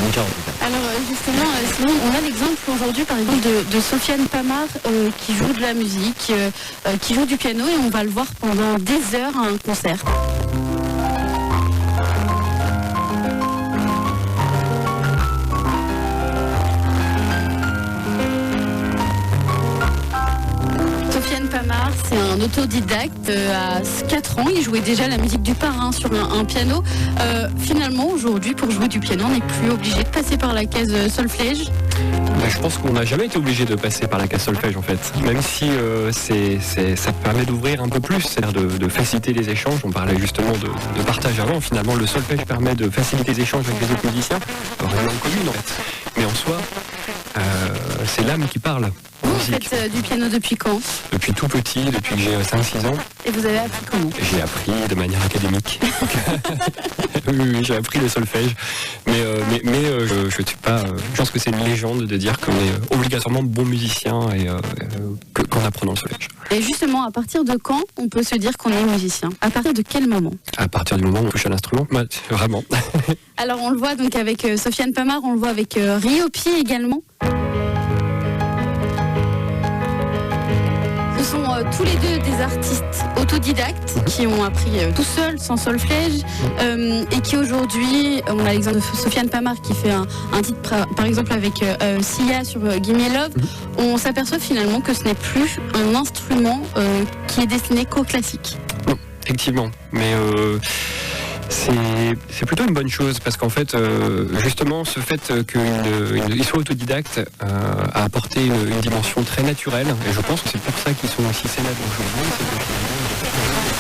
bouquin en tout cas. Alors justement, Simon, on a l'exemple aujourd'hui par exemple de Sofiane Pamar qui joue de la musique, qui joue du piano et on va le voir pendant des heures à un concert. Sofiane Pamar, c'est un autodidacte. À 4 ans, il jouait déjà la musique du parrain sur un piano. Finalement, aujourd'hui, pour jouer du piano, on n'est plus obligé de passer par la case solfège. Je pense qu'on n'a jamais été obligé de passer par la case solfège en fait, même si ça permet d'ouvrir un peu plus, c'est-à-dire de faciliter les échanges. On parlait justement de partage avant, finalement le solfège permet de faciliter les échanges avec les autres musiciens, avoir une langue commune en fait. Mais en soi, c'est l'âme qui parle. Vous faites du piano depuis quand ? Depuis tout petit, depuis que j'ai 5-6 ans. Et vous avez appris comment ? J'ai appris de manière académique. Oui, j'ai appris le solfège. Mais je ne suis pas. Je pense que c'est une légende de dire qu'on est obligatoirement bon musicien et qu'en apprenant le solfège. Et justement, à partir de quand on peut se dire qu'on est musicien ? À partir de quel moment ? À partir du moment où on touche à l'instrument, vraiment. Alors on le voit donc avec Sofiane Pamar, on le voit avec Ryopi également. Ce sont tous les deux des artistes autodidactes qui ont appris tout seuls, sans solfège, et qui aujourd'hui, on a l'exemple de Sofiane Pamar qui fait un titre par exemple avec Sia sur Gimme Love. On s'aperçoit finalement que ce n'est plus un instrument qui est destiné qu'au classique. Non, effectivement, mais c'est plutôt une bonne chose parce qu'en fait, justement, ce fait qu'il soit autodidacte a apporté une dimension très naturelle et je pense que c'est pour ça qu'ils sont aussi célèbres aujourd'hui. C'est que finalement,